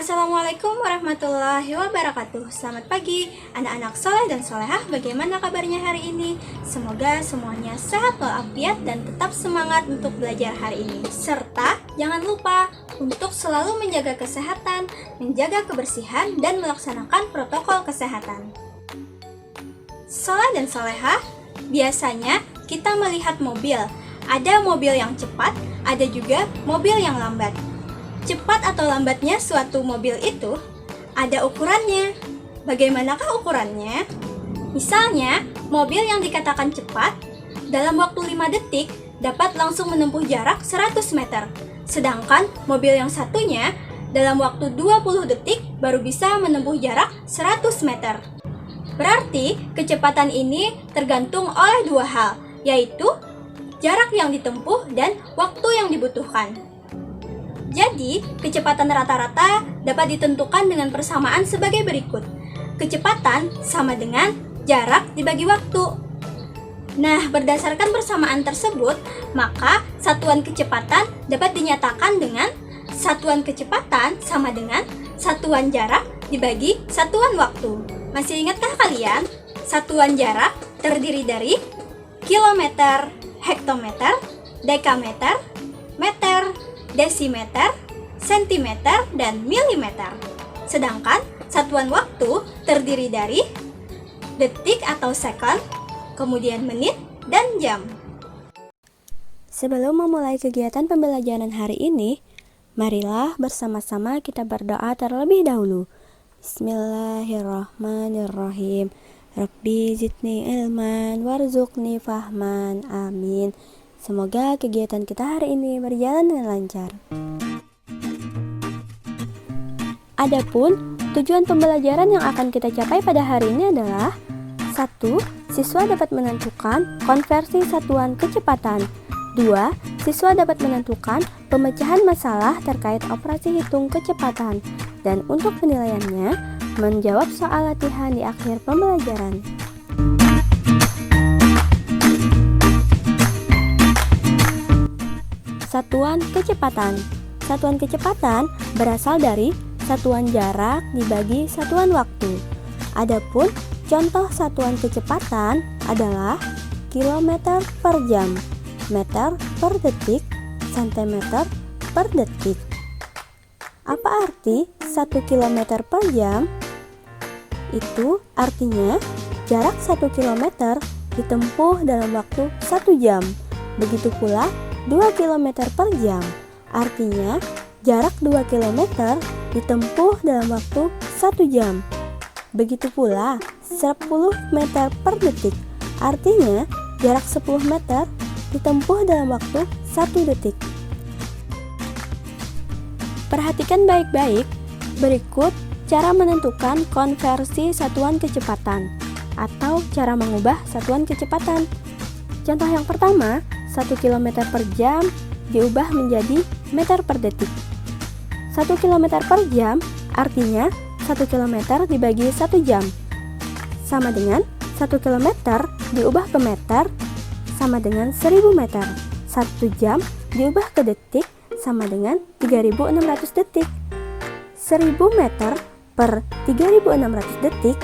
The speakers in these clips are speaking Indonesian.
Assalamualaikum warahmatullahi wabarakatuh. Selamat pagi anak-anak soleh dan solehah. Bagaimana kabarnya hari ini? Semoga semuanya sehat walafiat dan tetap semangat untuk belajar hari ini. Serta jangan lupa untuk selalu menjaga kesehatan, menjaga kebersihan, dan melaksanakan protokol kesehatan. Soleh dan solehah, biasanya kita melihat mobil. Ada mobil yang cepat, ada juga mobil yang lambat. Cepat atau lambatnya suatu mobil itu ada ukurannya. Bagaimanakah ukurannya? Misalnya, mobil yang dikatakan cepat dalam waktu 5 detik dapat langsung menempuh jarak 100 meter. Sedangkan mobil yang satunya dalam waktu 20 detik baru bisa menempuh jarak 100 meter. Berarti kecepatan ini tergantung oleh dua hal, yaitu jarak yang ditempuh dan waktu yang dibutuhkan. Jadi, kecepatan rata-rata dapat ditentukan dengan persamaan sebagai berikut. Kecepatan sama dengan jarak dibagi waktu. Nah, berdasarkan persamaan tersebut, maka satuan kecepatan dapat dinyatakan dengan satuan kecepatan sama dengan satuan jarak dibagi satuan waktu. Masih ingatkah kalian? Satuan jarak terdiri dari kilometer, hektometer, dekameter, meter, desimeter, sentimeter, dan milimeter. Sedangkan satuan waktu terdiri dari detik atau second, kemudian menit, dan jam. Sebelum memulai kegiatan pembelajaran hari ini, marilah bersama-sama kita berdoa terlebih dahulu. Bismillahirrahmanirrahim. Rabbi zidni ilman warzuqni fahman. Amin. Semoga kegiatan kita hari ini berjalan dengan lancar. Adapun tujuan pembelajaran yang akan kita capai pada hari ini adalah 1. Siswa dapat menentukan konversi satuan kecepatan. 2. Siswa dapat menentukan pemecahan masalah terkait operasi hitung kecepatan. Dan untuk penilaiannya, menjawab soal latihan di akhir pembelajaran. Satuan kecepatan. Satuan kecepatan berasal dari satuan jarak dibagi satuan waktu. Adapun contoh satuan kecepatan adalah kilometer per jam, meter per detik, sentimeter per detik. Apa arti 1 km per jam? Itu artinya jarak 1 km ditempuh dalam waktu 1 jam. Begitu pula 2 km per jam, artinya jarak 2 km ditempuh dalam waktu 1 jam. Begitu pula 10 meter per detik, artinya jarak 10 meter ditempuh dalam waktu 1 detik. Perhatikan baik-baik, berikut cara menentukan konversi satuan kecepatan atau cara mengubah satuan kecepatan. Contoh yang pertama, 1 km per jam diubah menjadi meter per detik. 1 km per jam artinya 1 km dibagi 1 jam sama dengan 1 km diubah ke meter sama dengan 1000 meter. 1 jam diubah ke detik sama dengan 3600 detik. 1000 meter per 3600 detik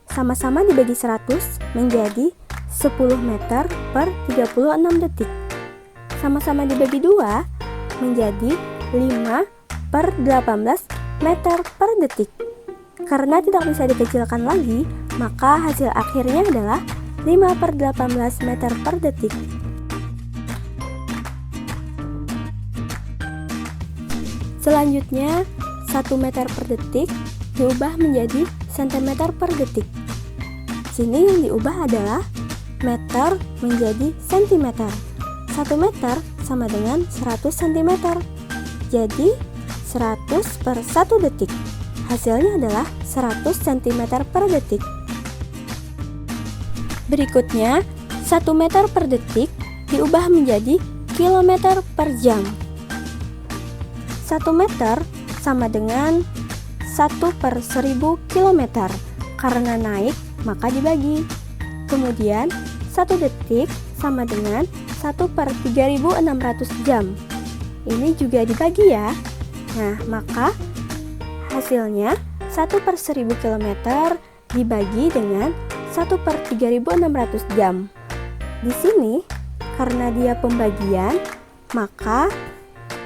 sama-sama dibagi 100 menjadi 10 meter per 36 detik. Sama-sama dibagi 2 menjadi 5 per 18 meter per detik. Karena tidak bisa dikecilkan lagi, maka hasil akhirnya adalah 5 per 18 meter per detik. Selanjutnya, 1 meter per detik diubah menjadi sentimeter per detik. Sini yang diubah adalah meter menjadi sentimeter. 1 meter sama dengan 100 cm. Jadi 100 per 1 detik. Hasilnya adalah 100 cm per detik. Berikutnya, 1 meter per detik diubah menjadi kilometer per jam. 1 meter sama dengan 1 per 1000 kilometer. Karena naik, maka dibagi. Kemudian 1 detik sama dengan 1 per 3600 jam. Ini juga dibagi ya. Nah, maka Hasilnya 1/1000 km dibagi dengan 1/3600 jam. Di sini, karena dia pembagian, maka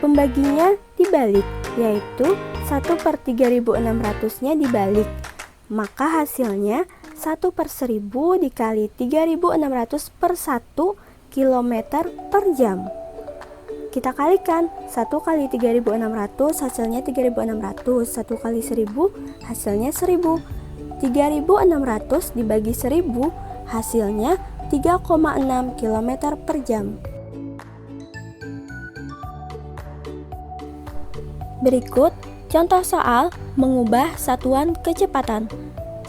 pembaginya dibalik, yaitu 1/3600-nya dibalik. Maka hasilnya 1/1000 dikali 3600 per 1 km per jam. Kita kalikan, 1 kali 3600 hasilnya 3600, 1 kali 1000 hasilnya 1000. 3600 dibagi 1000 hasilnya 3,6 km per jam. Berikut contoh soal mengubah satuan kecepatan.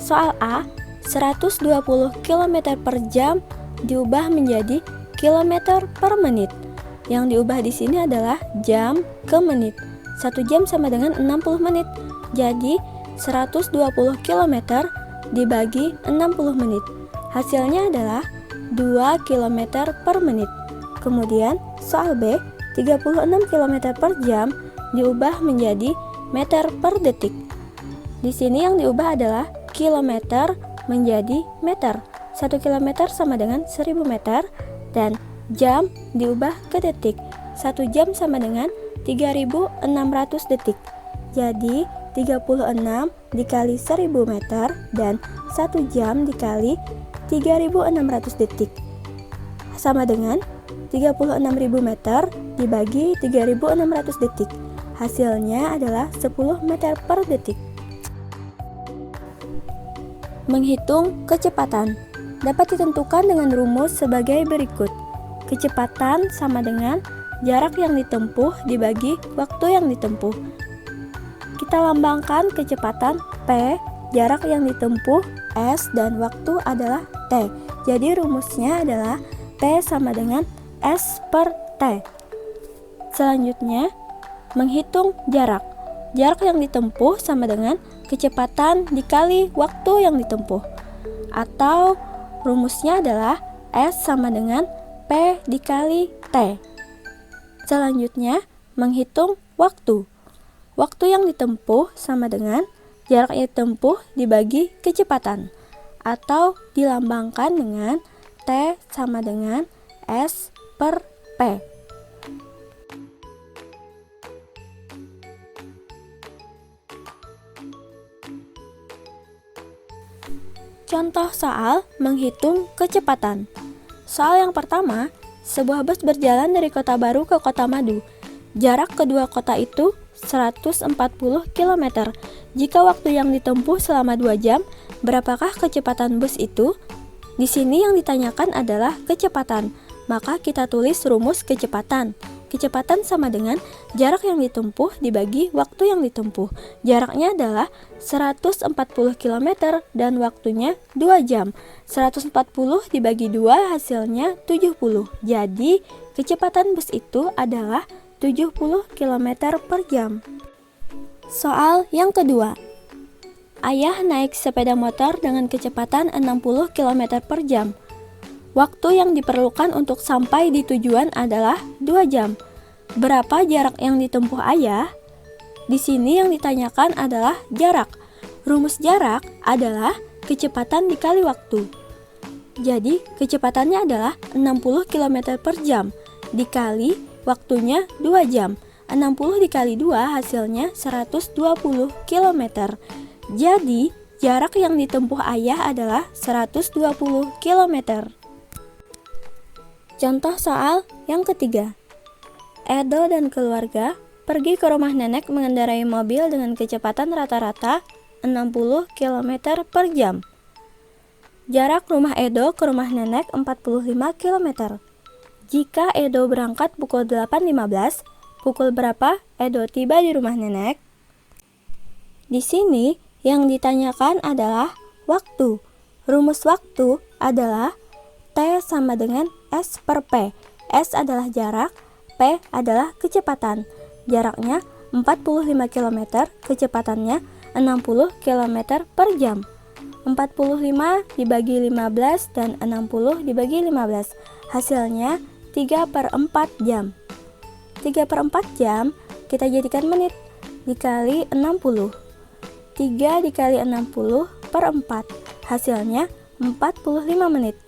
Soal A, 120 km per jam diubah menjadi km per menit. Yang diubah di sini adalah jam ke menit. 1 jam sama dengan 60 menit. Jadi 120 km dibagi 60 menit. Hasilnya adalah 2 km per menit. Kemudian soal B, 36 km per jam diubah menjadi meter per detik. Di sini yang diubah adalah kilometer menjadi meter. 1 kilometer sama dengan 1000 meter dan jam diubah ke detik. 1 jam sama dengan 3600 detik. Jadi 36 dikali 1000 meter dan 1 jam dikali 3600 detik sama dengan 36.000 meter dibagi 3600 detik. Hasilnya adalah 10 meter per detik. Menghitung kecepatan dapat ditentukan dengan rumus sebagai berikut. Kecepatan sama dengan jarak yang ditempuh dibagi waktu yang ditempuh. Kita lambangkan kecepatan P, jarak yang ditempuh S, dan waktu adalah T. Jadi rumusnya adalah P sama dengan S per T. Selanjutnya, menghitung jarak. Jarak yang ditempuh sama dengan kecepatan dikali waktu yang ditempuh. Atau rumusnya adalah S sama dengan P dikali T. Selanjutnya, menghitung waktu. Waktu yang ditempuh sama dengan jarak yang ditempuh dibagi kecepatan. Atau dilambangkan dengan T sama dengan S per P. Contoh soal menghitung kecepatan. Soal yang pertama, sebuah bus berjalan dari Kota Baru ke Kota Madu. Jarak kedua kota itu 140 km. Jika waktu yang ditempuh selama 2 jam, berapakah kecepatan bus itu? Di sini yang ditanyakan adalah kecepatan. Maka kita tulis rumus kecepatan. Kecepatan sama dengan jarak yang ditempuh dibagi waktu yang ditempuh. Jaraknya adalah 140 km dan waktunya 2 jam. 140 dibagi 2 hasilnya 70. Jadi, kecepatan bus itu adalah 70 km per jam. Soal yang kedua. Ayah naik sepeda motor dengan kecepatan 60 km per jam. Waktu yang diperlukan untuk sampai di tujuan adalah 2 jam. Berapa jarak yang ditempuh ayah? Di sini yang ditanyakan adalah jarak. Rumus jarak adalah kecepatan dikali waktu. Jadi, kecepatannya adalah 60 km per jam dikali waktunya 2 jam. 60 dikali 2 hasilnya 120 km. Jadi, jarak yang ditempuh ayah adalah 120 km. Contoh soal yang ketiga. Edo dan keluarga pergi ke rumah nenek mengendarai mobil dengan kecepatan rata-rata 60 km per jam. Jarak rumah Edo ke rumah nenek 45 km. Jika Edo berangkat pukul 8.15, pukul berapa Edo tiba di rumah nenek? Di sini yang ditanyakan adalah waktu. Rumus waktu adalah T sama dengan S per P. S adalah jarak, P adalah kecepatan. Jaraknya 45 km, kecepatannya 60 km per jam. 45 dibagi 15 dan 60 dibagi 15. Hasilnya 3/4 jam. 3/4 jam kita jadikan menit dikali 60. 3 dikali 60 per 4. Hasilnya 45 menit.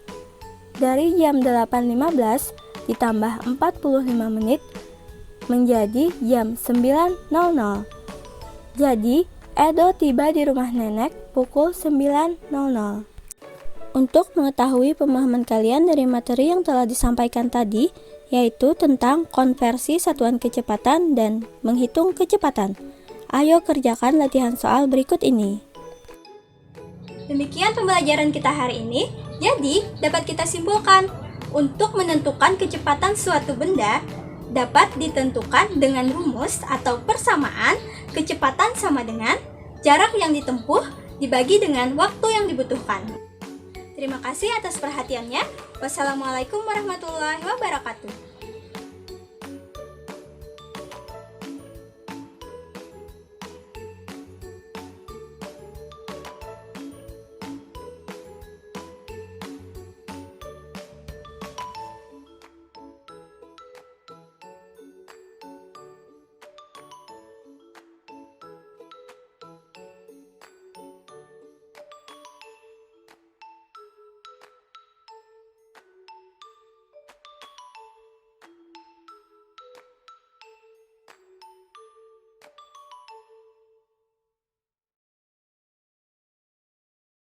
Dari jam 8.15 ditambah 45 menit menjadi jam 9.00. Jadi, Edo tiba di rumah nenek pukul 9.00. Untuk mengetahui pemahaman kalian dari materi yang telah disampaikan tadi, yaitu tentang konversi satuan kecepatan dan menghitung kecepatan. Ayo kerjakan latihan soal berikut ini. Demikian pembelajaran kita hari ini. Jadi, dapat kita simpulkan, untuk menentukan kecepatan suatu benda dapat ditentukan dengan rumus atau persamaan kecepatan sama dengan jarak yang ditempuh dibagi dengan waktu yang dibutuhkan. Terima kasih atas perhatiannya. Wassalamualaikum warahmatullahi wabarakatuh.